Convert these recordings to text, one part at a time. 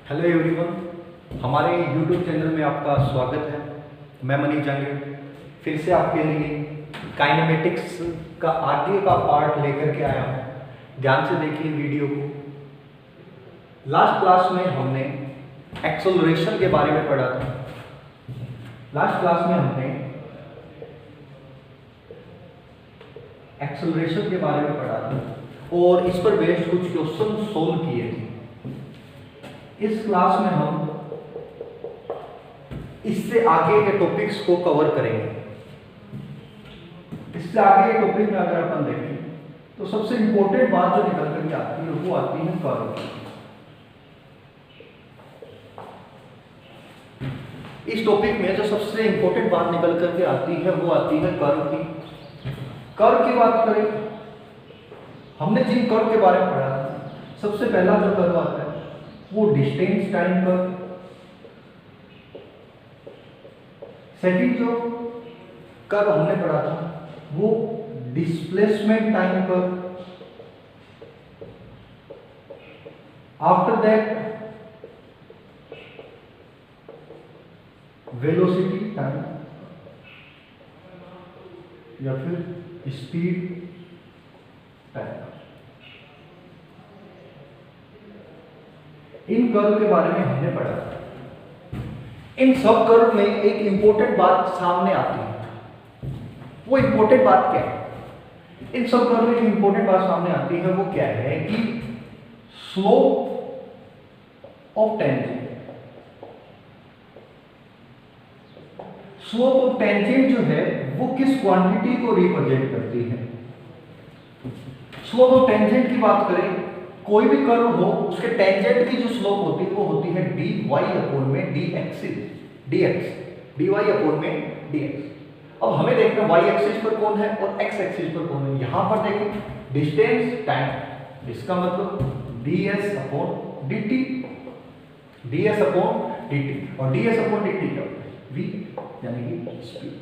Hello everyone, हमारे YouTube channel में आपका स्वागत है। मैं मनीष जांगड़े फिर से आपके लिए काइनेमेटिक्स का आगे का पार्ट लेकर के आया हूँ। ध्यान से देखिए वीडियो को। लास्ट क्लास में हमने एक्सेलरेशन के बारे में पढ़ा था। लास्ट क्लास में हमने एक्सेलरेशन के बारे में पढ़ा था और इस पर बेस्ड कुछ क्वेश्चन सोल्व किए थे। इस क्लास में हम इससे आगे के टॉपिक्स को कवर करेंगे। इससे आगे के टॉपिक में अगर अपन देखें तो सबसे इंपॉर्टेंट बात जो निकल करके आती है वो आती है कर्व। इस टॉपिक में जो सबसे इंपॉर्टेंट बात निकल करके आती है वो आती है कर्व की। कर्व की बात करें, हमने जिन कर्व के बारे में पढ़ा था, सबसे पहला जो कर्व आता है वो डिस्टेंस टाइम कर्व। सेकंड जो कर्व हमने पढ़ा था वो displacement time curve. After that velocity time या फिर स्पीड टाइम। इन कर्व के बारे में हमने पढ़ा। इन सब कर्व में एक इंपॉर्टेंट बात सामने आती है। वो इंपॉर्टेंट बात क्या है? इन सब कर्व में एक इंपॉर्टेंट बात सामने आती है, वो क्या है कि slope of tangent. Slope of tangent जो है वो किस क्वांटिटी को रिप्रेजेंट करती है? स्लोप ऑफ टेंजेंट की बात करें, कोई भी कर्व हो उसके टेंजेंट की जो स्लोप होती है वो होती है dy अपॉन में dx, dy अपॉन में dx। अब हमें देखना y एक्सिस पर कौन है और x एक्सिस पर कौन है। यहां पर देखें डिस्टेंस टाइम, इसका मतलब ds upon dt, ds upon dt। और ds अपॉन dt क्या होता है? v यानी कि स्पीड,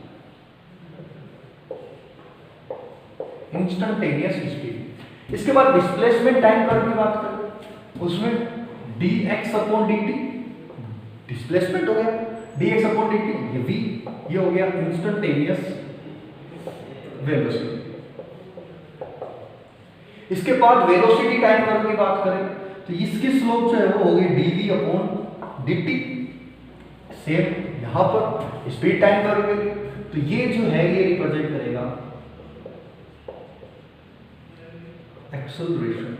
इंस्टेंटेनियस स्पीड। इसके बाद डिस्प्लेसमेंट टाइम कर्व की बात करें, उसमें dx अपॉन dt डिस्प्लेसमेंट हो गया, dx अपॉन dt ये v, ये हो गया इंस्टेंटेनियस वेलोसिटी। इसके बाद वेलोसिटी टाइम कर्व की बात करें तो इसकी स्लोप जो है वो हो गई dv अपॉन dt। सेम यहां पर स्पीड टाइम कर्व है, तो ये जो है ये रिप्रेजेंट करेगा एक्सेलरेशन।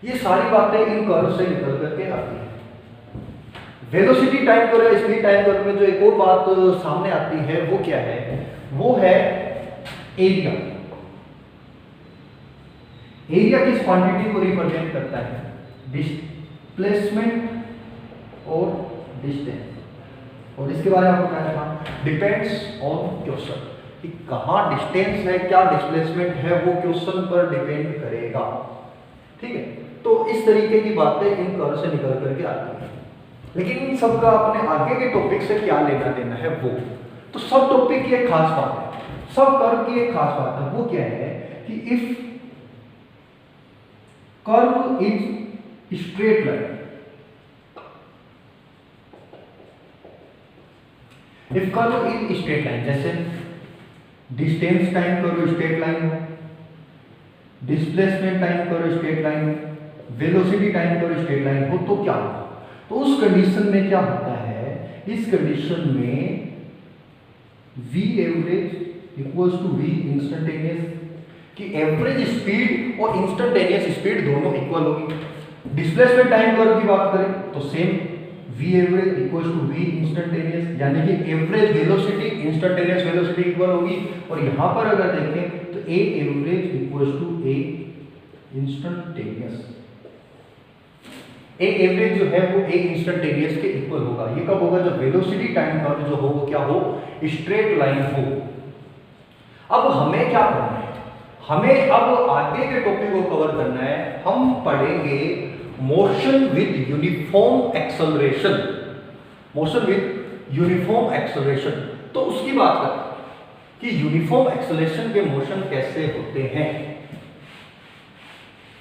ये सारी बातें इन कर्व से निकल करके आती है। वेलोसिटी टाइम कर्व या स्पीड टाइम कर्व में जो एक और बात सामने आती है वो क्या है? वो है एरिया। एरिया किस क्वांटिटी को रिप्रेजेंट करता है? डिस्प्लेसमेंट और डिस्टेंस। और इसके बारे में आपको क्या कहना? डिपेंड्स ऑन क्वेश्चन, कि कहां डिस्टेंस है, क्या डिस्प्लेसमेंट है, वो क्वेश्चन पर डिपेंड करेगा। ठीक है, तो इस तरीके की बातें इन कर्व से निकल करके आती हैं। लेकिन इन सब का अपने आगे के टॉपिक से क्या लेना देना है वो तो सब टॉपिक की एक खास बात है, सब कर्व की एक खास बात है। वो क्या है कि if curve is straight line, if curve is straight line, जैसे distance time curve straight line हो, displacement time curve straight line हो, velocity time curve straight line हो, तो क्या होगा? तो उस कंडीशन में क्या होता है? इस कंडीशन में v average equals to v instantaneous, कि एवरेज स्पीड और इंस्टेंटेनियस स्पीड दोनों इक्वल होगी। डिस्प्लेसमेंट टाइम कर्व की बात करें तो same v average equals to v instantaneous, यानी कि average velocity instantaneous velocity equal होगी। और यहां पर अगर देखें तो a average equals to a instantaneous. a average जो है वो a इंस्टेंटेनियस के इक्वल होगा। ये कब होगा? जब वेलोसिटी टाइम कर्व जो हो वो क्या हो? स्ट्रेट लाइन हो। अब हमें क्या करना है? हमें अब आगे के टॉपिक को कवर करना है। हम पढ़ेंगे motion with uniform acceleration, motion with uniform acceleration. तो उसकी बात करते हैं कि यूनिफॉर्म एक्सेलरेशन के मोशन कैसे होते हैं।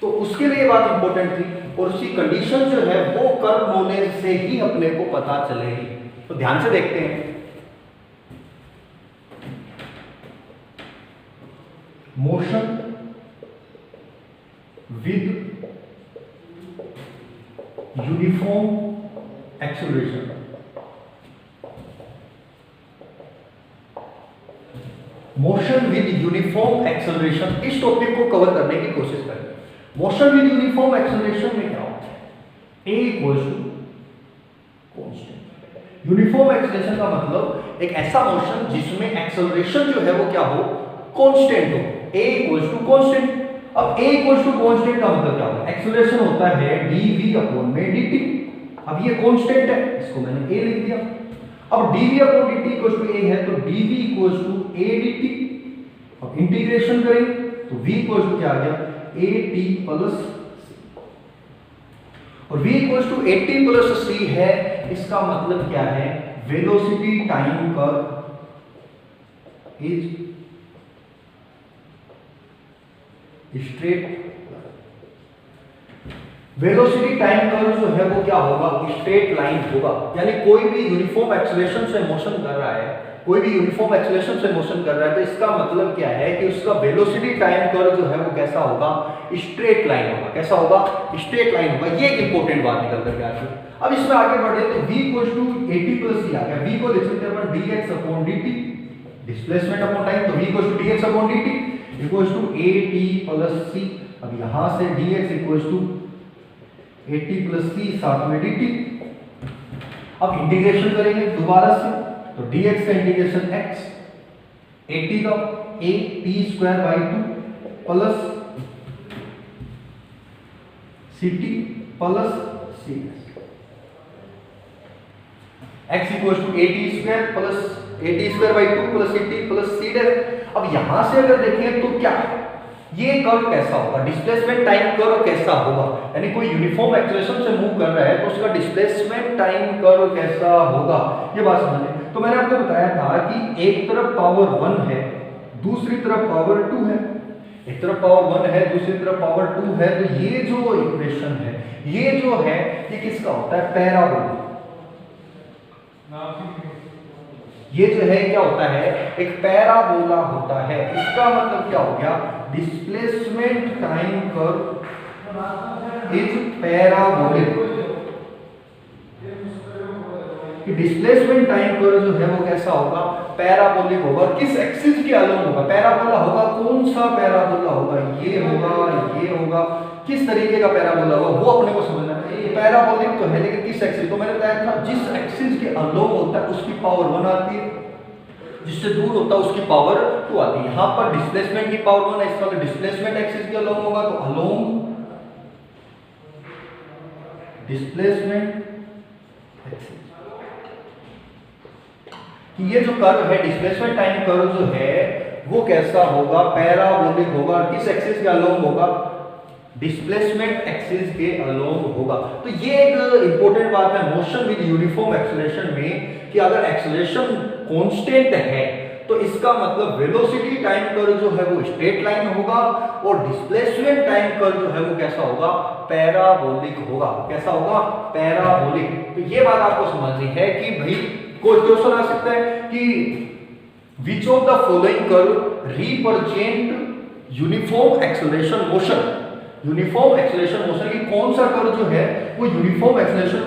तो उसके लिए बात इंपॉर्टेंट थी, और उसकी कंडीशन जो है वो कर्व नॉलेज से ही अपने को पता चलेगी। तो ध्यान से देखते हैं। Motion with uniform acceleration, motion with uniform acceleration, इस टॉपिक को कवर करने की कोशिश करें। मोशन विद यूनिफॉर्म एक्सेलरेशन में क्या होता है? A equals to constant. Uniform acceleration का मतलब एक ऐसा मोशन जिसमें एक्सेलरेशन जो है वो क्या हो? कांस्टेंट हो। A equals to constant. अब A इक्वल्स टू कांस्टेंट का मतलब क्या होगा? एक्सेलरेशन होता है dv अपॉन में dt। अब ये कांस्टेंट है, इसको मैंने A लिख दिया। अब dv upon dt equals to A है, तो dv equals to A dt। अब इंटीग्रेशन करेंगे तो v इक्वल्स टू क्या आ गया? at प्लस c, और v equals to at plus c है। इसका मतलब क्या है? Velocity time curve is straight. Velocity time curve जो है वो क्या होगा? स्ट्रेट लाइन होगा। यानी कोई भी यूनिफॉर्म एक्सेलरेशन से मोशन कर रहा है, कोई भी यूनिफॉर्म एक्सेलरेशन से मोशन कर रहा है, तो इसका मतलब क्या है कि उसका वेलोसिटी टाइम कर्व जो है वो कैसा होगा? स्ट्रेट लाइन होगा। कैसा होगा? स्ट्रेट लाइन होगा। ये एक इंपॉर्टेंट बात निकल करके आती है। अब इसमें आगे बढ़े तो v equals to at plus c आ गया। v को लिख सकते हैं अपन dx upon dt, displacement upon time, तो v equals to dx upon dt equals to at plus c। अब यहां से dx equals to at plus c साथ में dt। अब इंटीग्रेशन करेंगे दोबारा से, तो dx का इंटीग्रेशन x, at का a t square by 2 plus ct plus c, x equals to at square plus at square by 2 plus ct plus c dash. अब यहां से अगर देखें तो क्या है? ये कर्व कैसा होगा? डिस्प्लेसमेंट टाइम कर्व कैसा होगा? यानी कोई यूनिफॉर्म एक्सेलरेशन से मूव कर रहा है तो उसका डिस्प्लेसमेंट टाइम कर्व कैसा होगा? ये बात समझिए। तो मैंने आपको बताया था कि एक तरफ पावर 1 है, दूसरी तरफ पावर 2 है। एक तरफ पावर 1 है, दूसरी तरफ पावर 2 है। तो ये जो इक्वेशन है, ये जो है, ये किसका होता है? पैराबोला। ये जो है क्या होता है? एक पैराबोला होता है। इसका मतलब क्या हो गया? Displacement time curve is parabolic. Displacement time curve जो है वो कैसा होगा? पैराबोलिक होगा। किस एक्सिस के अलोंग होगा? पैराबोला होगा। कौन सा पैराबोला होगा? ये होगा, ये होगा। किस तरीके का पैराबोला होगा वो अपने को समझना है। पैराबोलिक तो है, लेकिन किस एक्सिस? तो मैंने बताया था जिस एक्सिस के अलोंग होता है उसकी पावर 1 आती है, जिससे दूर होता है उसकी पावर 2 आती है। यहां पर डिस्प्लेसमेंट की पावर 1 है, इसका मतलब डिस्प्लेसमेंट एक्सिस के अलोंग होगा, तो अलोंग डिस्प्लेसमेंट एक्सिस। ये जो कर्व है, डिस्प्लेसमेंट टाइम कर्व जो है वो कैसा होगा? पैराबोलिक होगा। किस एक्सिस के अलोंग होगा? डिस्प्लेसमेंट एक्सिस के अलोंग होगा। तो ये एक इंपॉर्टेंट बात है मोशन विद यूनिफॉर्म एक्सेलरेशन में, कि अगर एक्सेलरेशन कांस्टेंट है तो इसका मतलब वेलोसिटी टाइम कर्व जो है वो स्ट्रेट लाइन होगा, और डिस्प्लेसमेंट टाइम कर्व जो है वो कैसा होगा? पैराबोलिक होगा। कैसा होगा? पैराबोलिक। तो ये बात आपको समझनी है कि भाई कोई क्वेश्चन आ सकता है कि which of the following curve represent uniform acceleration motion. Uniform acceleration motion की कौन सा कर्व जो है वो यूनिफॉर्म एक्सेलरेशन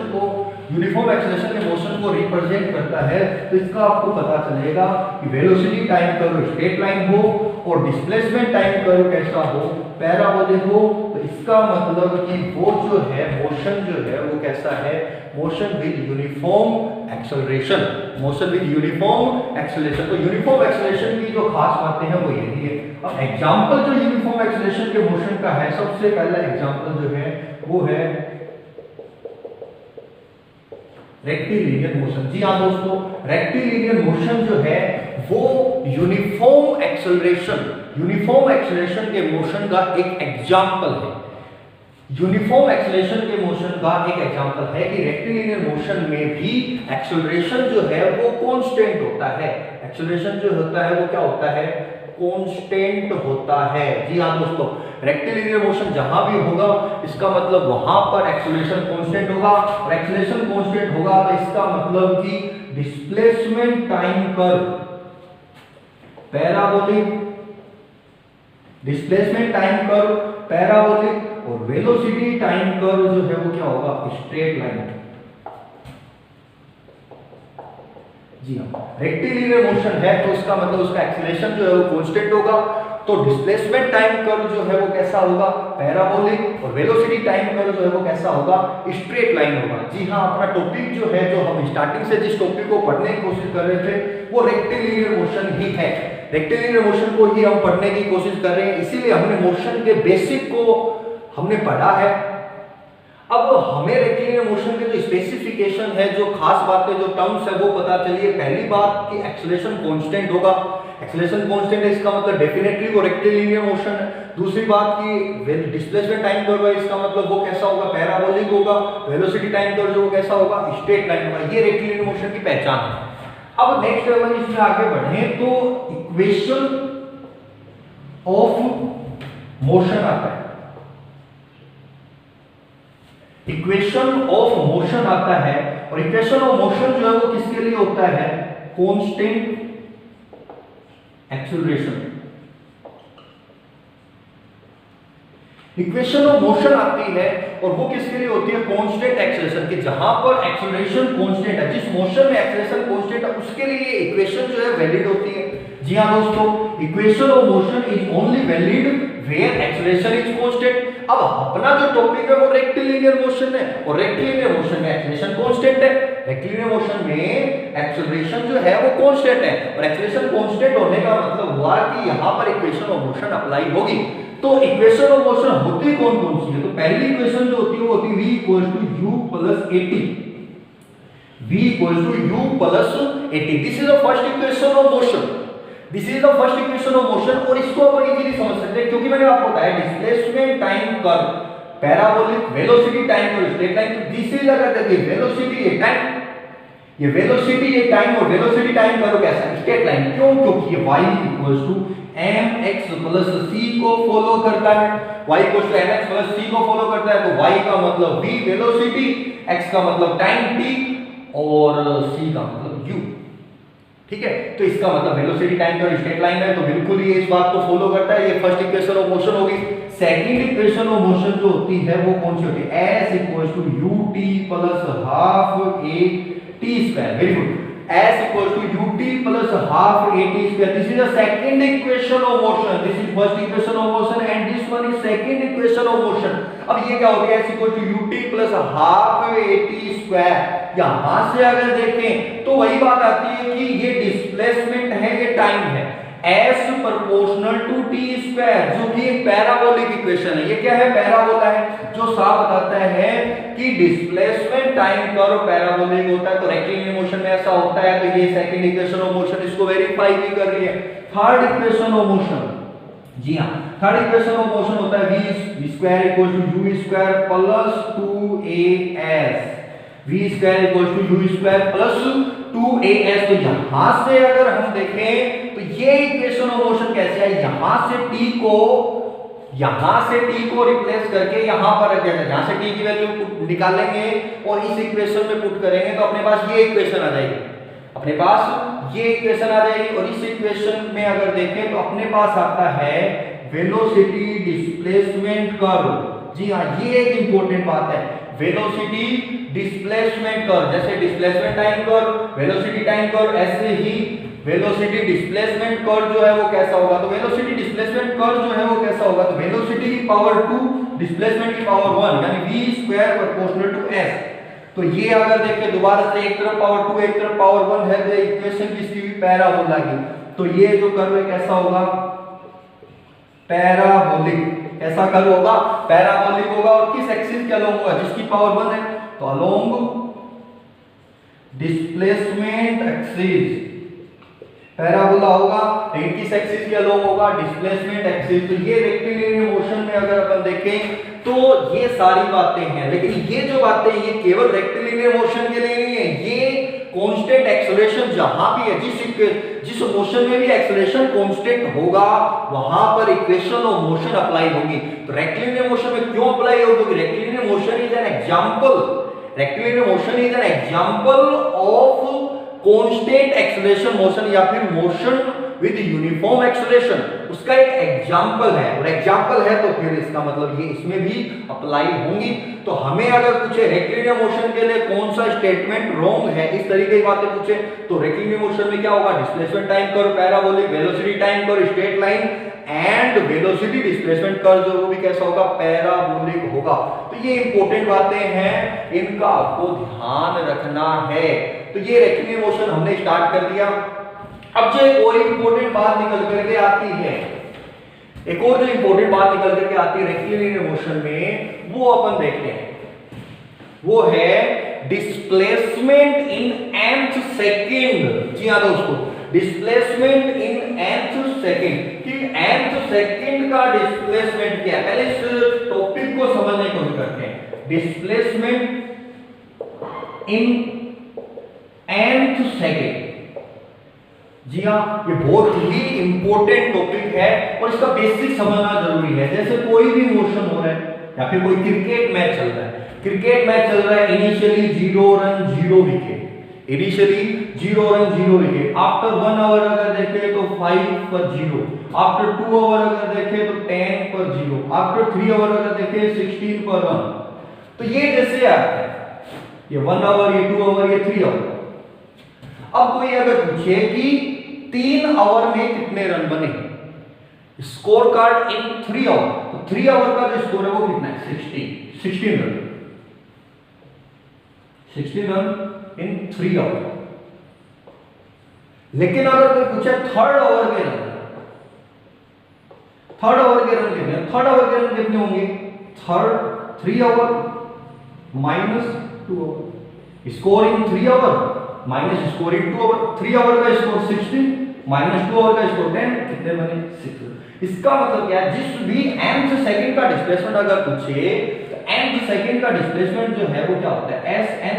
के मोशन को रिप्रेजेंट करता है? तो इसका आपको पता चलेगा कि velocity time curve straight line हो और डिस्प्लेसमेंट टाइम कर्व कैसा हो? पैराबोलिक हो। तो इसका मतलब कि वो जो है मोशन जो है वो कैसा है? Motion with uniform acceleration. Motion with uniform acceleration. तो यूनिफॉर्म एक्सेलरेशन की जो खास बातें हैं वो यही है। अब एग्जांपल जो यूनिफॉर्म एक्सेलरेशन के मोशन का है, सबसे पहला एग्जांपल जो है वो है रेक्टिलिनियर मोशन। जी हाँ दोस्तों, रेक्टिलिनियर मोशन जो है वो यूनिफॉर्म एक्सेलरेशन के मोशन का एक एग्जांपल है। यूनिफॉर्म एक्सेलरेशन के मोशन का एक एग्जांपल है कि रेक्टिलिनियर मोशन में भी एक्सेलरेशन जो है वो कांस्टेंट होता है। एक्सेलरेशन जो होता है वो क्या होता है? कांस्टेंट होता है। जी हाँ दोस्तों, रेक्टिलिनियर मोशन जहां भी होगा इसका मतलब वहां पर एक्सेलरेशन कांस्टेंट होगा, और एक्सेलरेशन कांस्टेंट होगा तो इसका मतलब कि displacement time curve parabolic, displacement time curve parabolic, और वेलोसिटी टाइम कर्व जो है वो क्या होगा, स्ट्रेट लाइन। जी हाँ, रेक्टिलिनियर मोशन है तो इसका मतलब उसका एक्सेलरेशन जो है वो कांस्टेंट होगा, तो डिस्प्लेसमेंट टाइम कर्व जो है वो कैसा होगा, पैराबोलिक, और वेलोसिटी टाइम कर्व जो है वो कैसा होगा, स्ट्रेट लाइन होगा। जी हाँ, अपना टॉपिक जो है, जो हम स्टार्टिंग से जिस टॉपिक को पढ़ने की कोशिश कर रहे थे वो रेक्टिलिनियर मोशन ही है। रेक्टिलिनियर मोशन को ही हम पढ़ने की कोशिश कर रहे हैं, इसीलिए हमने मोशन के बेसिक को हमने पढ़ा है। अब हमें रेक्टिलिनियर मोशन के जो स्पेसिफिकेशन है, जो खास बातें, जो टर्म्स है वो पता चलिए। पहली बात कि एक्सेलरेशन कांस्टेंट होगा, एक्सेलरेशन कांस्टेंट है इसका मतलब डेफिनेटली वो रेक्टिलिनियर मोशन है। दूसरी बात कि डिस्प्लेसमेंट टाइम कर्व है, इसका मतलब वो कैसा होगा, पैराबोलिक होगा। वेलोसिटी टाइम कर्व जो कैसा होगा, स्ट्रेट लाइन होगा। ये रेक्टिलिनियर मोशन की पहचान है। अब नेक्स्ट लेवल इसमें आगे बढ़े तो इक्वेशन ऑफ मोशन आता है। इक्वेशन ऑफ मोशन आता है, और इक्वेशन ऑफ मोशन जो है वो किसके लिए होता है, constant acceleration. Equation of motion आती है और वो किसके लिए होती है, कांस्टेंट एक्सेलरेशन की। जहां पर एक्सेलरेशन कांस्टेंट है, जिस मोशन में एक्सेलरेशन कांस्टेंट है उसके लिए ये इक्वेशन जो है वैलिड होती है। जी हां दोस्तों, equation of motion is only valid where acceleration is constant. अब अपना जो टॉपिक है वो रेक्टिलिनियर मोशन है, और रेक्टिलिनियर मोशन में एक्सेलरेशन कांस्टेंट है। रेक्टिलिनियर मोशन में एक्सेलरेशन जो है वो कांस्टेंट है, और एक्सेलरेशन कांस्टेंट होने का मतलब हुआ कि यहां पर इक्वेशन ऑफ मोशन अप्लाई होगी। तो इक्वेशन ऑफ मोशन होती कौन कौन सी है, तो पहली इक्वेशन जो होती है वो होती है v = u + at। v = u + at, this is the first equation of motion, this is the first equation of motion. और इसको अपन इजीली समझ सकते हैं क्योंकि मैंने आपको बताया displacement time curve parabolic, velocity time curve straight line. तो दिस इज अगर देखिए वेलोसिटी ये टाइम, ये वेलोसिटी ये टाइम, और वेलोसिटी टाइम कर्व कैसा है, स्ट्रेट लाइन। क्यों, क्योंकि ये y = mx + c को फॉलो करता है, y = mx + c को फॉलो करता है। तो y का मतलब v वेलोसिटी, x का मतलब टाइम t, और c का मतलब u। ठीक है, तो इसका मतलब velocity time curve straight line है, तो बिल्कुल ये इस बात को फॉलो करता है। ये फर्स्ट इक्वेशन ऑफ मोशन होगी। सेकंड इक्वेशन ऑफ मोशन जो होती है वो कौन सी होती है, s = ut + ½ at²। Very good, s = ut + ½ at²। this is the second equation of motion, this is first equation of motion and this one is second equation of motion। अब ये क्या हो गया, s = ut + ½ at²। यहां से अगर देखें तो वही बात आती है कि ये डिस्प्लेसमेंट है, ये टाइम है, s = t², जो कि एक पैराबोलिक इक्वेशन है। ये क्या है, पैराबोला है, जो साफ बताता है कि डिस्प्लेसमेंट टाइम कर्व पैराबोलिक होता है। तो रेक्टिलिनियर मोशन में ऐसा होता है, तो ये सेकंड इक्वेशन ऑफ मोशन इसको वेरीफाई भी कर रही है। थर्ड इक्वेशन ऑफ मोशन, जी हां, थर्ड इक्वेशन ऑफ मोशन होता है v² = u² + 2as, v² = u² + 2as। तो यहां से अगर हम देखें तो ये इक्वेशन ऑफ मोशन कैसे है, यहां से t को रिप्लेस करके यहां पर रख देंगे, यहां से t की वैल्यू निकालेंगे और इस इक्वेशन में पुट करेंगे तो अपने पास ये इक्वेशन आ जाएगी, अपने पास ये इक्वेशन आ जाएगी। और इस इक्वेशन में अगर देखें तो अपने पास आता है वेलोसिटी डिस्प्लेसमेंट कर्व। जी हाँ, ये एक इंपॉर्टेंट बात है, वेलोसिटी डिस्प्लेसमेंट कर्व। जैसे displacement time curve, velocity time curve, ऐसे ही वेलोसिटी डिस्प्लेसमेंट कर्व जो है वो कैसा होगा, तो वेलोसिटी डिस्प्लेसमेंट कर्व जो है वो कैसा होगा, तो वेलोसिटी की पावर 2 डिस्प्लेसमेंट की पावर 1 यानी v² = s। तो ये अगर देखें दोबारा से एक तरफ पावर 2 एक तरफ पावर 1 है, तो इक्वेशन किसकी भी पैराबोला की। तो ये जो कर्व है कैसा होगा, पैराबोलिक। कैसा कर्व होगा, पैराबोलिक होगा। और किस एक्सिस के अलोंग होगा, जिसकी पावर 1 है, तो अलोंग डिस्प्लेसमेंट एक्सिस पैराबोला होगा। लेकिन किस एक्सिस के अलोंग होगा, डिस्प्लेसमेंट एक्सिस। तो ये रेक्टिलिनियर मोशन में अगर अपन देखें तो ये सारी बातें हैं, लेकिन ये जो बातें ये केवल रेक्टिलिनियर मोशन के लिए नहीं है, ये कांस्टेंट एक्सेलरेशन जहां भी है, जिस मोशन में भी एक्सेलरेशन कांस्टेंट होगा वहां पर इक्वेशन ऑफ मोशन अप्लाई होगी। तो रेक्टिलिनियर मोशन में क्यों अप्लाई होगी? क्योंकि rectilinear motion is an example, rectilinear motion is an example of constant acceleration motion या फिर मोशन विद यूनिफॉर्म एक्सेलरेशन, उसका एक एग्जांपल है। और एग्जांपल है तो फिर इसका मतलब ये इसमें भी अप्लाई होंगी। तो हमें अगर पूछे रेक्टिलिनियर मोशन के लिए कौन सा स्टेटमेंट रॉन्ग है, इस तरीके की बातें पूछे, तो रेक्टिलिनियर मोशन में क्या होगा? Displacement time curve, parabolic, velocity time curve, straight line and velocity displacement curve जो वो भी कैसा होगा? पैराबोलिक होगा। तो ये इंपॉर्टेंट बातें हैं, इनका आपको ध्यान रखना है। तो ये रेक्टिलिनियर मोशन हमने स्टार्ट कर दिया। अब जो एक और इंपॉर्टेंट बात निकल करके आती है, एक और जो इंपॉर्टेंट बात निकल करके आती है रेक्टिलिनियर मोशन में, वो अपन देखते हैं, वो है डिस्प्लेसमेंट इन nth सेकंड। जी हाँ दोस्तों, डिस्प्लेसमेंट इन nth सेकंड, कि nth सेकंड का डिस्प्लेसमेंट क्या है, पहले इस टॉपिक को समझने की कोशिश करते हैं। डिस्प्लेसमेंट इन nth सेकंड, जी हाँ, ये बहुत ही इंपॉर्टेंट टॉपिक है और इसका बेसिक समझना जरूरी है। जैसे कोई भी मोशन हो रहा है या फिर कोई क्रिकेट मैच चल रहा है, क्रिकेट मैच चल रहा है, initially 0 run 0 wicket, initially 0 run 0 wicket, after 1 hour अगर देखें तो 5 पर 0, आफ्टर 2 आवर अगर देखें तो 10 पर 0, आफ्टर 3 आवर अगर देखें 16 पर 1। तो ये जैसे आता है, ये 1 आवर, ये 2 आवर, ये 3 आवर। अब कोई अगर पूछे कि 3 आवर में कितने रन बने, स्कोर कार्ड इन 3 आवर, तो 3 आवर का जो स्कोर है वो कितना है? 16 रन, 16 रन इन 3 आवर। लेकिन अगर कोई पूछे थर्ड आवर के रन, थर्ड आवर के रन कितने, थर्ड आवर के रन कितने होंगे? 3 hour minus 2 hour, score in 3 hour minus score in 2 hour, 3 hour का स्कोर 16 माइनस 2 आवर का स्कोर 10, कितने बने? 6। इसका मतलब क्या है? जिस भी nth सेकंड का डिस्प्लेसमेंट अगर पूछे तो nth सेकंड का डिस्प्लेसमेंट जो है वो क्या होता है? Sn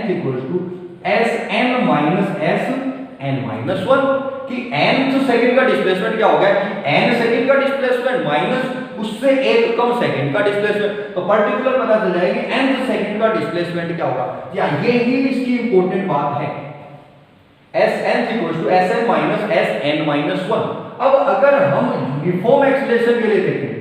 Sn माइनस Sn-1, कि nth सेकंड का डिस्प्लेसमेंट क्या होगा? कि n सेकंड का डिस्प्लेसमेंट माइनस उससे एक कम सेकंड का डिस्प्लेसमेंट, तो पर्टिकुलर पता चल जाएगा कि nth सेकंड का डिस्प्लेसमेंट क्या होगा। या ये ही इसकी इंपॉर्टेंट बात है, Sn Sn माइनस Sn-1। अब अगर हम यूनिफॉर्म एक्सेलरेशन के लिए देखें,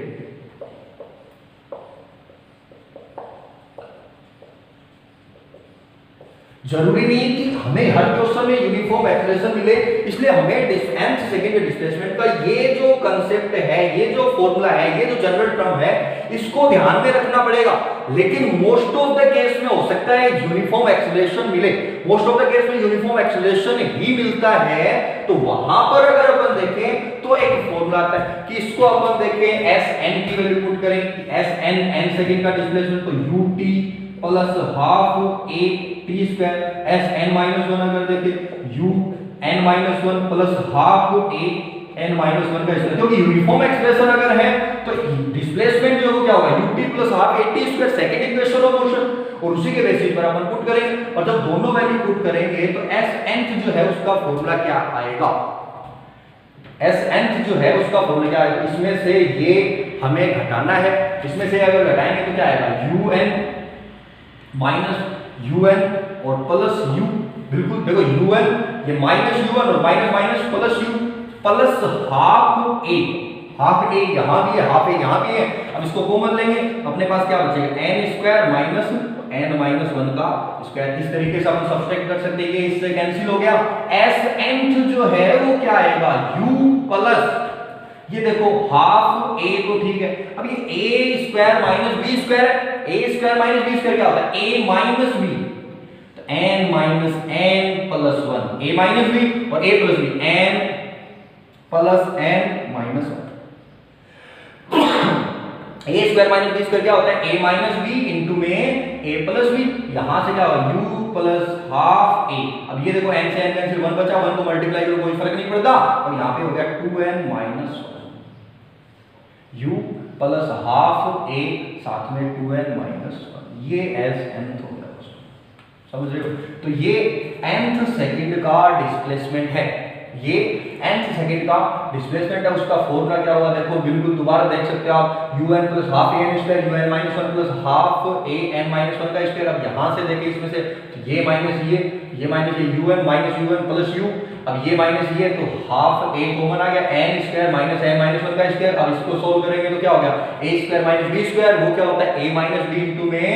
जरूरी नहीं है कि हमें हर क्वेश्चन में यूनिफॉर्म एक्सेलरेशन मिले, इसलिए हमें nth सेकंड डिस्प्लेसमेंट का ये जो कांसेप्ट है, ये जो फॉर्मूला है, ये जो जनरल टर्म है, इसको ध्यान में रखना पड़ेगा। लेकिन मोस्ट ऑफ द केस में हो सकता है यूनिफॉर्म एक्सेलरेशन मिले, मोस्ट ऑफ द केस में यूनिफॉर्म एक्सेलरेशन ही मिलता है। तो वहां पर अगर अपन देखें तो एक फॉर्मूला आता है कि इसको अपन देखें Sn की वैल्यू पुट करें, Sn n सेकंड का डिस्प्लेसमेंट, तो ut plus half a t square, Sn-1 अगर देखें un-1 plus half a n-1 का स्क्वायर, क्योंकि यूनिफॉर्म एक्सप्रेशन अगर है तो डिस्प्लेसमेंट जो क्या होगा? ut plus half a t square, second equation of motion, और उसी के बेसिस पर अपन पुट करेंगे। और जब दोनों वैल्यू पुट करेंगे तो Sn जो है उसका फॉर्मूला क्या आएगा? Sn जो है उसका फॉर्मूला क्या आएगा? इसमें से ये हमें घटाना है, इसमें से अगर घटाएंगे तो क्या आएगा? un माइनस un और प्लस u, बिल्कुल देखो un, ये माइनस un और minus minus plus u, plus half a, half a यहां भी है, हाफ a यहां भी है। अब इसको कॉमन लेंगे, अपने पास क्या बचेगा? n स्क्वायर माइनस n-1 का स्क्वायर। इस तरीके से हम सब्सट्रैक्ट कर सकते हैं, ये इससे कैंसिल हो गया। Sn जो है वो क्या आएगा? u प्लस ये देखो हाफ a तो ठीक है, अब ये a square minus b square है, a square minus b square क्या होता है? a माइनस b, तो n minus n plus 1, a minus b और a plus b, n plus n minus 1। a square minus b square क्या होता है? a minus b into में a plus b, यहां से क्या होगा? u plus half a। अब ये देखो n से n कैंसिल, 1 बचा, 1 को मल्टीप्लाई करो कोई फर्क नहीं पड़ता, और यहां पे हो गया 2n minus 1, u plus half a साथ में 2n माइनस 1, ये Sn हो गया। समझ रहे हो? तो ये nth सेकंड का डिस्प्लेसमेंट है, ये nth सेकंड का डिस्प्लेसमेंट है। उसका फॉर्मूला क्या होगा देखो, बिल्कुल दोबारा देख सकते हो आप, un plus half an square un minus 1 plus half an minus 1 का स्क्वायर। अब यहां से देखें इसमें से तो ये माइनस ये माइनस ये un minus un plus u, अब ये माइनस ये तो हाफ a कॉमन आ गया, n square minus n minus 1 का स्क्वायर। अब इसको सोल्व करेंगे तो क्या हो गया, a square minus b square, वो क्या होता है a माइनस b इनटू में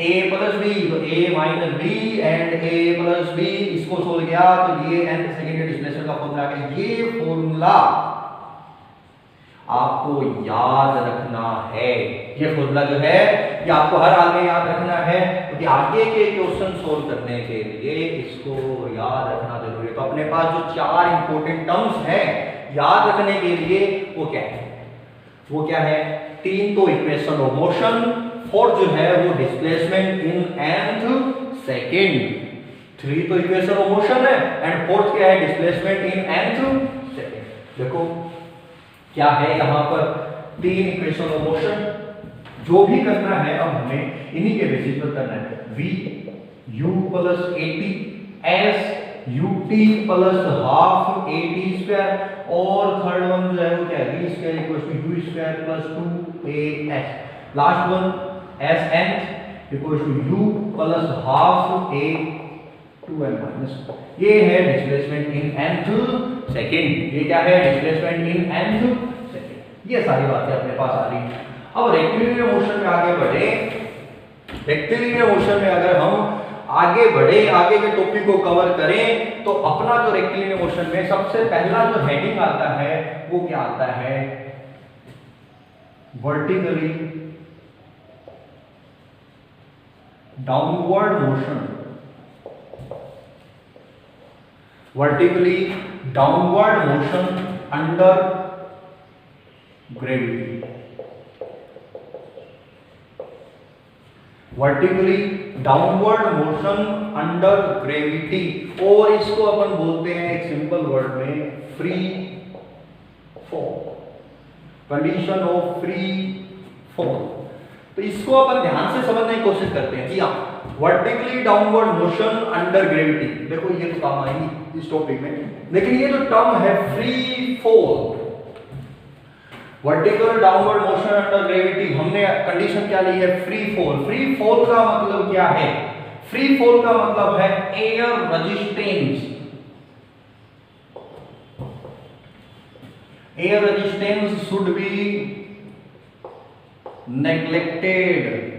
a प्लस b, तो a minus b and a plus b, इसको सोल्व किया तो ये nth सेकंड के डिस्प्लेसमेंट का फॉर्मूला आ गया। ये फॉर्मूला आपको याद रखना है, ये फॉर्मूला जो है ये आपको हर हाल में याद रखना है, क्योंकि आगे के क्वेश्चन सोल्व करने के लिए इसको याद रखना जरूरी है। तो अपने पास जो 4 इंपॉर्टेंट टर्म्स हैं याद रखने के लिए वो क्या है, वो क्या है, 3 तो इक्वेशन ऑफ मोशन, 4 जो है वो डिस्प्लेसमेंट इन nth सेकंड, 3 तो इक्वेशन ऑफ मोशन है एंड 4th क्या है, डिस्प्लेसमेंट इन nth सेकंड। देखो क्या है यहाँ पर 3 इक्वेशन ऑफ मोशन, जो भी करना है अब हमें इन्हीं के बेसिस पर करना है। v u plus at s ut plus half at square, और थर्ड वन जो है वो क्या है, v square equals to u square plus 2as, last one s nth equals to u plus half a 2n minus, ये है displacement in nth second. ये क्या है, डिस्प्लेसमेंट इन nth सेकंड। ये सारी बातें अपने पास आ रही। अब रेक्टिलिनियर मोशन में आगे बढ़े, रेक्टिलिनियर मोशन में अगर हम आगे बढ़े, आगे के टॉपिक को कवर करें, तो अपना जो रेक्टिलिनियर मोशन में सबसे पहला जो हेडिंग आता है वो क्या आता है, vertically downward motion, vertically downward motion under gravity, vertically downward motion under gravity, और इसको अपन बोलते हैं एक सिंपल वर्ड में free fall, condition of free fall. तो इसको अपन ध्यान से समझने की कोशिश करते हैं कि हाँ, vertically downward motion under gravity, देखो ये तो काम आएगी इस टॉपिक में, लेकिन ये जो टर्म है free fall, vertical downward motion under gravity, हमने कंडीशन क्या ली है, फ्री फॉल। फ्री फॉल का मतलब क्या है, फ्री फॉल का मतलब है air resistance, air resistance should be neglected,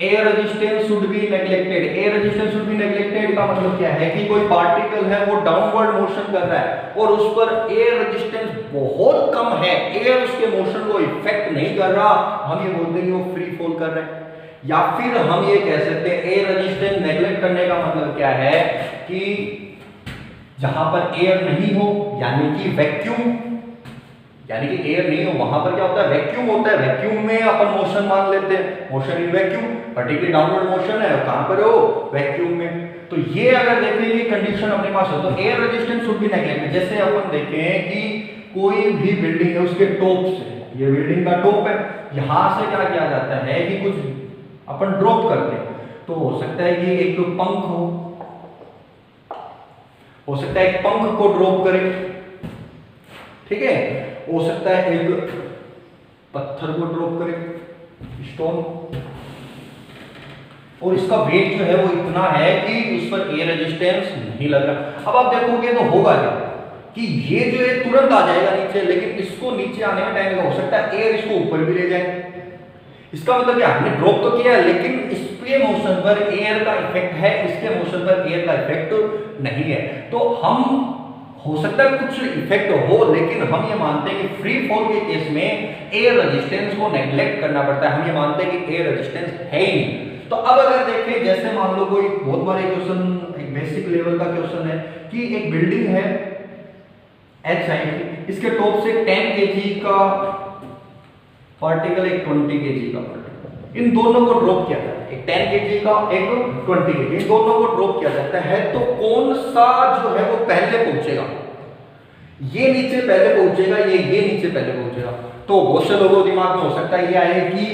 air resistance should be neglected. Air resistance should be neglected का मतलब क्या है कि कोई पार्टिकल है वो डाउनवर्ड मोशन कर रहा है और उस पर एयर रेजिस्टेंस बहुत कम है, एयर उसके मोशन को इफेक्ट नहीं कर रहा, हम ये बोलते हैं वो फ्री फॉल कर रहे हैं। या फिर हम ये कह सकते हैं एयर रेजिस्टेंस नेग्लेक्ट करने का मतलब क्या है कि जहां पर एयर नहीं हो, यानी कि वैक्यूम, यानी कि एयर नहीं हो वहां पर क्या होता है, वैक्यूम होता है, वैक्यूम में अपन मोशन मान लेते हैं, motion in vacuum, particular downward motion है, कहां पर हो, वैक्यूम में। तो ये अगर देखें ये कंडीशन अपने पास हो तो air resistance should be neglected. जैसे अपन देखें कि कोई भी बिल्डिंग है उसके टॉप से, ये बिल्डिंग का टॉप है, यहां से क्या किया जाता है कि कुछ अपन ड्रॉप करते हैं, तो हो सकता है कि एक पंख हो सकता है एक पंख को ड्रॉप करें, ठीक है, हो सकता है एक पत्थर को ड्रॉप करें, स्टोन, और इसका वेट जो है वो इतना है कि उस पर एयर रेजिस्टेंस नहीं लग रहा। अब आप देखोगे तो होगा क्या कि ये जो है तुरंत आ जाएगा नीचे, लेकिन इसको नीचे आने में टाइम लगा, हो सकता है एयर इसको ऊपर भी ले जाए। इसका मतलब क्या, हमने ड्रॉप तो किया है लेकिन इसके मोशन पर एयर का इफेक्ट है, इसके मोशन पर एयर का इफेक्ट नहीं है। तो हम हो सकता है कुछ इफेक्ट हो, लेकिन हम ये मानते हैं कि फ्री फॉल के केस में एयर रेजिस्टेंस को नेग्लेक्ट करना पड़ता है, हम ये मानते हैं कि एयर रेजिस्टेंस है ही नहीं। तो अब अगर देखें, जैसे मान लो कोई बहुत बार क्वेश्चन, एक बेसिक लेवल का क्वेश्चन है कि एक बिल्डिंग है एच साइड की, इसके टॉप से 10 kg का पार्टिकल, एक 20 kg का पार्टिकल, इन दोनों को ड्रॉप किया जाता है, एक 10 kg का, एक 20 kg, इन दोनों को ड्रॉप किया जाता है। तो कौन सा जो है वो पहले पहुंचेगा, ये नीचे पहले पहुंचेगा, ये नीचे पहले पहुंचेगा। तो बहुत से लोगों के दिमाग में हो सकता है ये आए कि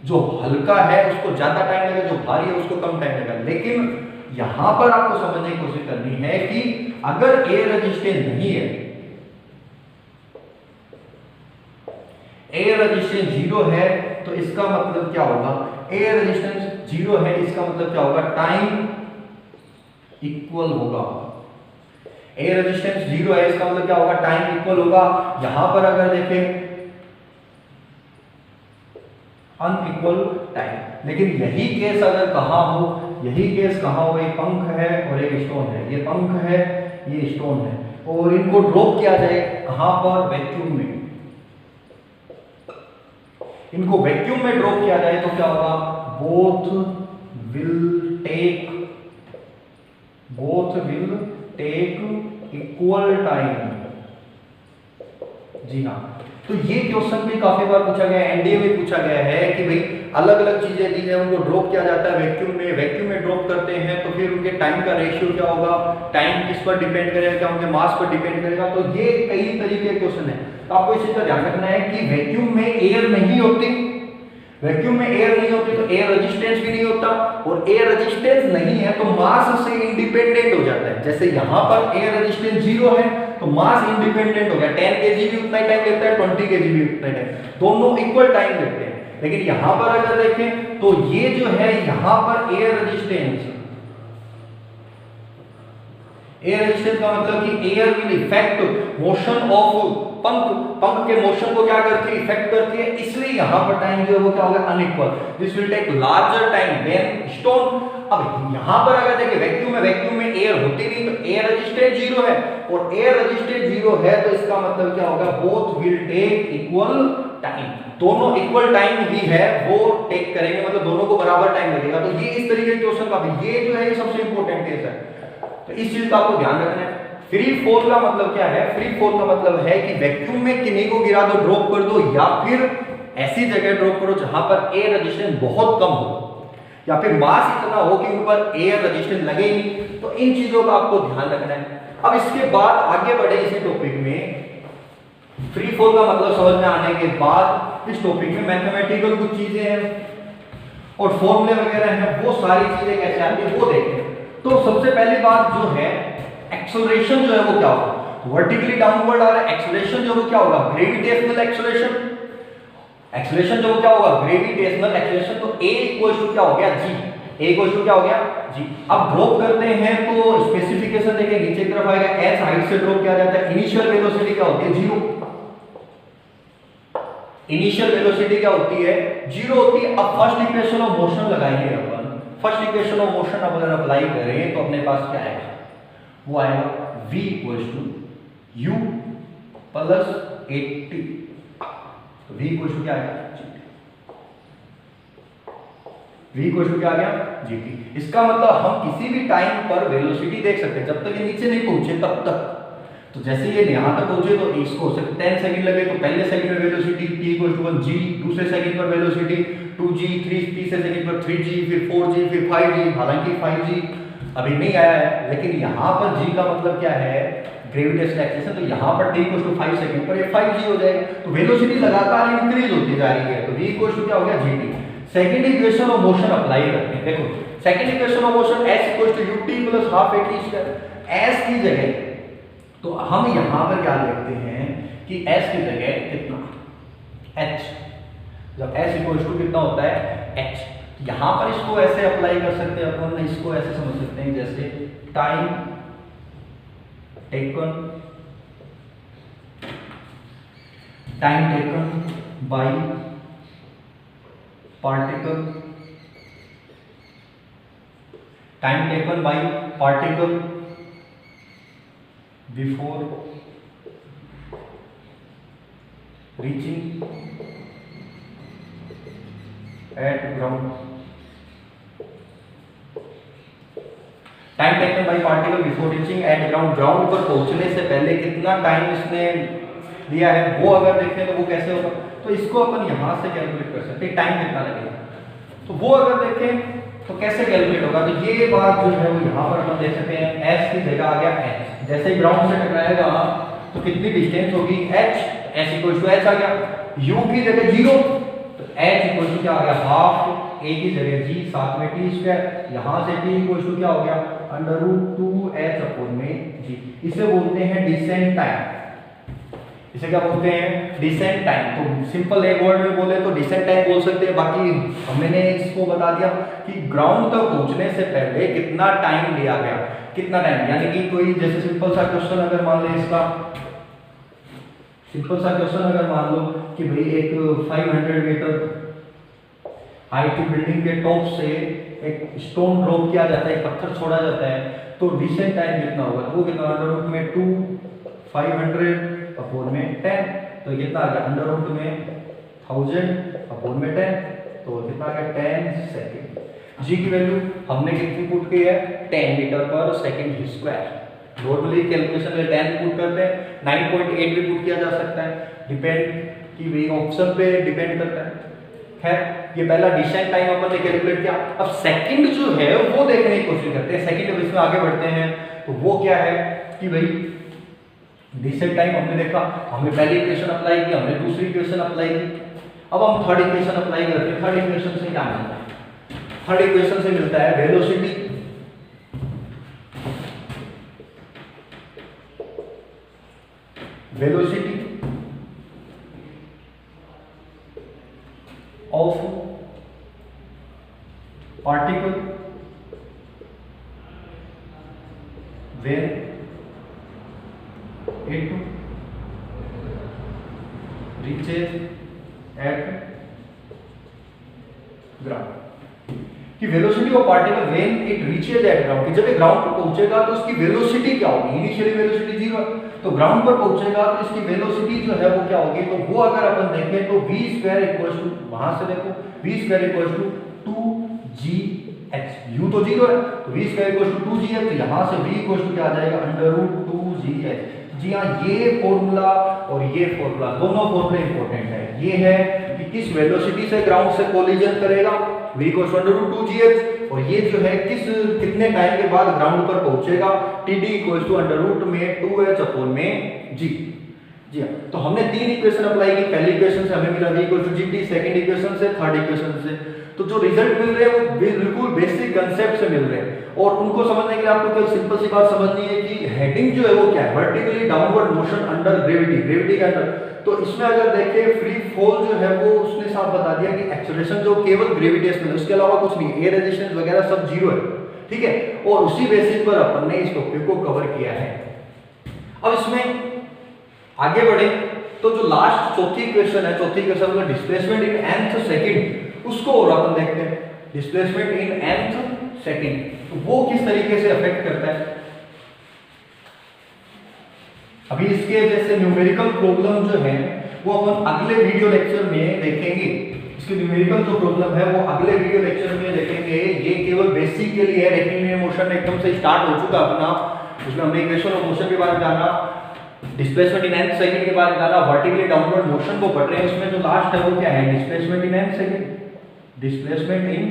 जो हल्का है उसको ज्यादा टाइम लगेगा, जो भारी है उसको कम टाइम लगेगा। लेकिन यहां पर आपको समझने की कोशिश करनी है कि अगर एयर रेजिस्टेंस नहीं है, एयर रेजिस्टेंस 0 है, तो इसका मतलब क्या होगा, एयर रेजिस्टेंस 0 है इसका मतलब क्या होगा, टाइम इक्वल होगा। एयर रेजिस्टेंस 0 है इसका मतलब क्या होगा, टाइम इक्वल होगा। यहां पर अगर देखें अनइक्वल टाइम। लेकिन यही केस अगर कहां हो, यही केस कहां हो, एक पंख है और एक स्टोन है, ये पंख है ये स्टोन है, और इनको ड्रॉप किया जाए कहां पर, वैक्यूम में। इनको वैक्यूम में ड्रॉप किया जाए तो क्या होगा, both will take equal time. जी हाँ, तो ये क्वेश्चन भी काफी बार पूछा गया है, एनडीए में पूछा गया है कि भाई अलग अलग चीजें दी है, उनको ड्रॉप किया जाता है वैक्यूम में ड्रॉप करते हैं, तो फिर उनके टाइम का रेशियो क्या होगा, टाइम किस पर डिपेंड करेगा, क्या उनके मास पर डिपेंड करेगा। तो ये कई तरीके के क्वेश्चन है, तो आपको इस चीज का ध्यान रखना है कि वैक्यूम में एयर नहीं होती, वैक्यूम में एयर नहीं होती तो एयर रेजिस्टेंस भी नहीं होता, और एयर रेजिस्टेंस नहीं है तो मास से इंडिपेंडेंट हो जाता है। जैसे यहां पर एयर रेजिस्टेंस 0 है तो मास इंडिपेंडेंट हो गया, 10 kg भी उतना ही टाइम लेता है, 20 kg भी उतना ही टाइम, दोनों इक्वल टाइम लेते हैं। लेकिन यहां पर अगर देखें तो ये जो है यहां पर एयर रेजिस्टेंस का मतलब कि air will effect motion of पंख के मोशन को क्या करती है, इफेक्ट करती है, इसलिए यहां पर टाइम जो है वो क्या होगा, unequal. This will take larger time than stone. अब यहां पर अगर देखें वैक्यूम में एयर होती नहीं, तो एयर रेजिस्टेंस 0 है, और एयर रेजिस्टेंस 0 है तो इसका मतलब क्या होगा, both will take equal time, दोनों इक्वल टाइम ही है वो टेक करेंगे, मतलब दोनों को बराबर टाइम लगेगा। तो ये इस तरीके के क्वेश्चन का भी ये जो है ये सबसे इंपॉर्टेंट केस है, तो इस चीज का आपको ध्यान रखना है। फ्री फॉल का मतलब क्या है, फ्री फॉल का मतलब है कि वैक्यूम में किन्हीं को गिरा दो, ड्रॉप कर दो, या फिर ऐसी जगह ड्रॉप करो जहां पर एयर रेजिस्टेंस बहुत कम हो, या फिर मास इतना हो कि ऊपर एयर रेजिस्टेंस लगे ही नहीं। तो इन चीजों का आपको ध्यान रखना है। अब इसके बाद आगे बढ़े इसी टॉपिक में, फ्री फॉल का मतलब समझ में आने के बाद इस टॉपिक में मैथमेटिकल कुछ चीजें हैं और फॉर्मूले वगैरह हैं, वो सारी चीजें कैसे आती है वो देखें। तो सबसे पहली बात जो है, एक्सेलरेशन जो है वो क्या होगा, वर्टिकली डाउनवर्ड आ रहा है, एक्सेलरेशन जो वो क्या होगा, ग्रेविटेशनल एक्सेलरेशन। एक्सेलरेशन जो क्या होगा, ग्रेविटेशनल एक्सेलरेशन। तो a इक्वल्स टू क्या हो गया, g, a इक्वल्स टू क्या हो गया, g। अब ड्रॉप करते हैं तो स्पेसिफिकेशन देखें, नीचे की तरफ आएगा, s हाइट से ड्रॉप किया जाता है, इनिशियल वेलोसिटी क्या होती है, 0। इनिशियल वेलोसिटी क्या होती है, 0 होती है। अब फर्स्ट इक्वेशन ऑफ मोशन लगाएंगे अपन, फर्स्ट इक्वेशन ऑफ मोशन अब अगर अप्लाई करें तो अपने पास क्या आएगा, वो आएगा v equals to u plus 80। तो v इक्वल्स टू क्या आएगा, v इक्वल्स टू क्या आ गया, gt। इसका मतलब हम किसी भी टाइम पर वेलोसिटी देख सकते हैं, जब तक ये नीचे नहीं पहुंचे तब तक। तो जैसे ये यहां तक पहुंचे तो इसको 10 सेकंड लगे, तो पहले सेकंड में velocity t equal to 1g, दूसरे सेकंड पर वेलोसिटी 2g, तीसरे सेकंड पर 3g, फिर 4g, फिर 5g। हालांकि 5g अभी नहीं आया है, लेकिन यहां पर g का मतलब क्या है, ग्रेविटेशनल एक्सेलरेशन। तो यहां पर t इक्वल टू 5 सेकंड पर ये 5g हो जाएगा। तो वेलोसिटी लगातार इंक्रीज होती जा रही है, तो v इक्वल टू क्या हो गया, gt। Second equation of motion apply करते हैं। देखो second equation of motion s equal to ut plus half at s की जगह, तो हम यहां पर क्या देखते हैं कि s की जगह कितना, h। जब s इक्वल टू कितना होता है, h। यहां पर इसको ऐसे अप्लाई कर सकते हैं अपन, इसको ऐसे समझ सकते हैं जैसे time taken by particle, time taken by particle before reaching eight ground. Time taken by particle before reaching eight ground, ground पर पहुंचने से पहले कितना टाइम इसने लिया है, वो अगर देखें तो वो कैसे होगा, तो इसको अपन यहां से कैलकुलेट कर सकते हैं, टाइम कितना लगेगा। तो वो अगर देखें तो कैसे कैलकुलेट होगा, तो ये बात जो है वो यहां पर अपन देख सकते हैं, s की जगह आ गया h। जैसे ग्राउंड से टकराएगा तो कितनी डिस्टेंस होगी, h, s equal to h आ गया। u की जगह 0, तो h इक्वल टू क्या हो गया हाफ a की जगह g साथ में t स्क्वायर, यहां से t इक्वल टू क्या हो गया अंडर रूट 2h अपॉन में g। इसे बोलते हैं डिसेंट टाइम। इसे क्या बोलते हैं डिसेंट टाइम। तो सिंपल एक वर्ड में बोले तो डिसेंट टाइम बोल सकते हैं। बाकी हमने इसको बता दिया कि ग्राउंड तक पहुंचने से पहले कितना टाइम लिया गया, कितना टाइम, यानी कि कोई जैसे सिंपल सा क्वेश्चन अगर मान ले, इसका सिंपल सा क्वेश्चन अगर मान लो कि भाई एक 500 मीटर हाइट की बिल्डिंग के टॉप से एक स्टोन ड्रॉप किया जाता है, एक पत्थर छोड़ा जाता है, तो डिसेंट टाइम कितना होगा, तो वो कितना अंडर रूट में 2 500 अपॉन में 10, तो कितना आ गया अंडर रूट में 1000 अपॉन में 10, तो कितना आ गया 10 सेकंड। जी की वैल्यू हमने कितनी पुट की है 10 मीटर पर सेकंड स्क्वायर। नॉर्मली कैलकुलेशन में 10 पुट करते हैं, 9.8 भी पुट किया जा सकता है, डिपेंड कि भाई ऑप्शन पे डिपेंड करता है। खैर ये पहला डिसेंट टाइम अपन ने कैलकुलेट किया। अब सेकंड जो है वो देखने की कोशिश करते हैं। सेकंड अब इसमें आगे बढ़ते हैं तो वो क्या है कि भाई डिसेंट टाइम हमने देखा, हमने पहली इक्वेशन अप्लाई की, हमने दूसरी इक्वेशन अप्लाई की। अब हम थर्ड इक्वेशन अप्लाई करते हैं। थर्ड इक्वेशन से क्या मिलता है, थर्ड इक्वेशन से मिलता है velocity of particle when it reaches at ground, कि velocity of particle when it reaches eight ground, कि जब ये ग्राउंड पर पहुंचेगा तो उसकी वेलोसिटी क्या होगी। इनिशियली वेलोसिटी 0 है, तो ग्राउंड पर पहुंचेगा तो इसकी वेलोसिटी जो है वो क्या होगी, तो वो अगर अपन देखें तो v स्क्वायर इक्वल्स टू, वहां से देखो v square equals to 2gh, u तो 0 है तो v square equals to 2gh, तो यहां से v इक्वल्स टू क्या आ जाएगा अंडर रूट 2gh। जी हाँ, ये फॉर्मूला और ये फॉर्मूला दोनों फॉर्मूले इंपॉर्टेंट है। ये है कि किस वेलोसिटी से ग्राउंड से कोलिजन करेगा v equals to under root 2gh, और ये जो है कितने टाइम के बाद ग्राउंड पर पहुंचेगा td equals to under root में 2h अपॉन में g। जी हाँ, तो हमने तीन इक्वेशन अप्लाई की। पहली इक्वेशन से हमें मिला v equals to gt, second equation से, थर्ड इक्वेशन से। तो जो रिजल्ट मिल रहे हैं वो बिल्कुल बेसिक कांसेप्ट से मिल रहे हैं, और उनको समझने के लिए आपको केवल सिंपल सी बात समझनी है कि हेडिंग जो है वो क्या है, vertically downward motion under gravity, gravity के अंदर। तो इसमें अगर देखें फ्री फॉल जो है वो उसने साफ बता दिया कि एक्सेलरेशन जो केवल ग्रेविटेशनल है, उसके अलावा कुछ नहीं, एयर रेजिस्टेंस वगैरह सब 0 है, ठीक है। और उसी बेसिस पर अपन ने इस टॉपिक को कवर किया है। अब इसमें आगे बढ़े तो जो लास्ट चौथी इक्वेशन है, चौथी इक्वेशन मतलब डिस्प्लेसमेंट इन nth सेकंड, उसको और अपन देखते हैं। डिस्प्लेसमेंट इन nth सेकंड, तो वो किस तरीके से अफेक्ट करता है। अभी इसके जैसे न्यूमेरिकल प्रॉब्लम जो है वो अपन अगले वीडियो लेक्चर में देखेंगे। इसके न्यूमेरिकल जो प्रॉब्लम है वो अगले वीडियो लेक्चर में देखेंगे। ये केवल बेसिक के लिए है, रेक्टिलिनियर मोशन एकदम से स्टार्ट हो चुका अपना, उसमें हमने इक्वेशन ऑफ मोशन के बारे में जाना, डिस्प्लेसमेंट इन nth सेकंड के बारे में जाना, वर्टिकली डाउनवर्ड मोशन को पढ़ रहे हैं। उसमें जो लास्ट है वो क्या है, displacement in nth second, displacement in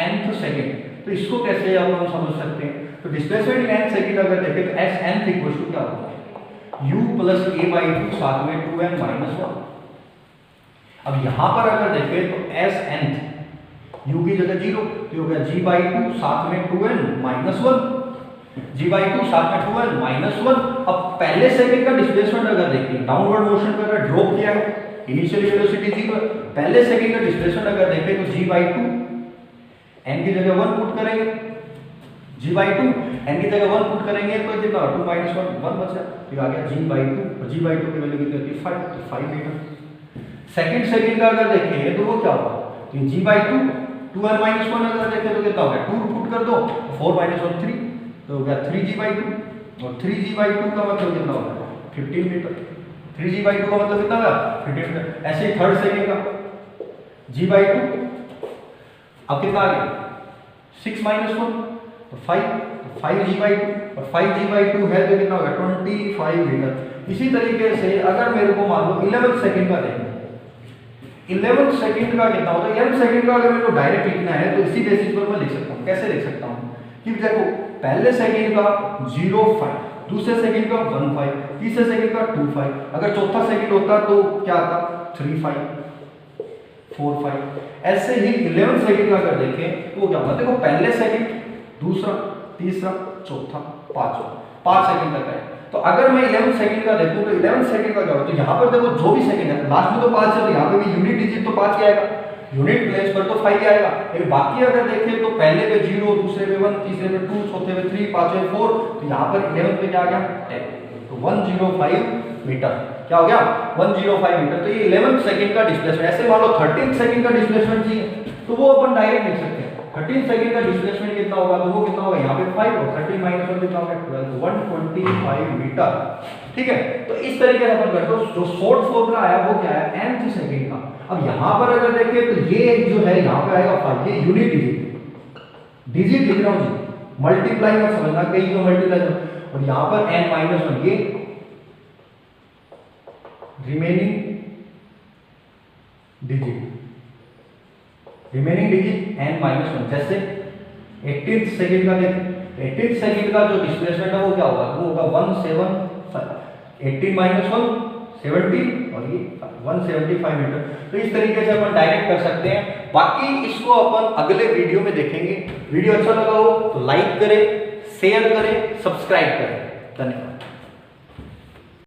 nth second. तो इसको कैसे आप हम समझ सकते हैं, तो डिस्प्लेसमेंट इन nth सेकंड अगर देखें तो s nth इक्वल टू क्या होगा, u प्लस a/2 साथ में 2n माइनस 1। अब यहां पर अगर देखें तो s nth u की जगह 0, तो हो गया g/2 साथ में 2n माइनस 1, g/2 साथ में 2n माइनस 1। अब पहले सेकंड का डिस्प्लेसमेंट अगर देखें, डाउनवर्ड मोशन कर रहा है, ड्रॉप किया है, इनिशियल वेलोसिटी 0 है। पहले सेकंड का डिस्प्लेसमेंट अगर देखें तो g/2 n की जगह 1 पुट करेंगे, g/2 n की जगह 1 पुट करेंगे तो कितना 2 माइनस 1 बचा, तो आ गया g/2, और g/2 की वैल्यू कितनी होती है 5, तो 5 मीटर। सेकंड का अगर देखें तो वो क्या होगा, तो g/2 2n माइनस 1 अगर देखें तो कितना होगा, 2 पुट कर दो, 4 माइनस 1 3, तो हो गया 3g/2, और 3g/2 का मतलब कितना होगा 15 मीटर। 3g/2 का मतलब कितना होगा 15 मीटर। ऐसे ही थर्ड सेकंड का g/2, अब कितना आ गया 6 माइनस 1, तो 5, तो 5g/2, और 5g/2 है तो कितना होगा 25 मीटर। इसी तरीके से अगर मेरे को मान लो 11 सेकंड का देखना, 11 सेकंड का कितना होता है, 11 सेकंड का अगर मेरे को डायरेक्ट लिखना है तो इसी बेसिस पर मैं लिख सकता हूँ। कैसे लिख सकता हूँ कि देखो पहले सेकंड का 0.5, दूसरे सेकंड का 1.5, तीसरे सेकंड का 2.5, अगर चौथा सेकंड होता तो क्या आता 3.5, 4 5। ऐसे ही 11 सेकंड का अगर देखें तो क्या होगा, देखो पहले सेकंड, दूसरा, तीसरा, चौथा, पांचवा, 5 सेकंड तक है। तो अगर मैं 11 सेकंड का देखूं तो 11 सेकंड का क्या होगा, तो यहाँ पर देखो जो भी सेकंड है लास्ट में तो 5 है, तो यहाँ पे भी यूनिट डिजिट तो 5 ही आएगा, यूनिट प्लेस पर तो 5 ही आएगा। फिर बाकी अगर देखें तो पहले पे 0, दूसरे पे 1, तीसरे पे 2, चौथे पे 3, पांचवे 4, तो यहाँ पर 11 पे क्या आ गया 10, तो 105 मीटर। क्या हो गया 105 मीटर। तो ये 11 सेकंड का डिस्प्लेसमेंट। ऐसे मान लो 13 सेकंड का डिस्प्लेसमेंट चाहिए तो वो अपन डायरेक्ट लिख सकते हैं। 13 सेकंड का डिस्प्लेसमेंट कितना होगा, तो वो कितना होगा, यहाँ पे 5 और 13 माइनस 1 कितना होगा 12, 125 मीटर। ठीक है, तो इस तरीके से अपन करते हैं। जो शॉर्ट फॉर्मूला आया वो क्या है, nth सेकंड का। अब यहाँ पर अगर देखें तो ये जो है यहाँ पे आएगा 5, ये यूनिट डिजिट लिख रहा हूँ जी, मल्टीप्लाई मत समझना कहीं जो मल्टीप्लाई, और यहाँ पर n माइनस 1 ये रिमेनिंग डिजिट n माइनस 1। जैसे 18th सेकंड का देखें, 18th सेकंड का जो डिस्प्लेसमेंट है वो क्या होगा, वो होगा 175, 18 माइनस 1 70 और ये 175 मीटर। तो इस तरीके से अपन डायरेक्ट कर सकते हैं। बाकी इसको अपन अगले वीडियो में देखेंगे। वीडियो अच्छा लगा हो तो लाइक करें, शेयर करें, सब्सक्राइब करें। धन्यवाद।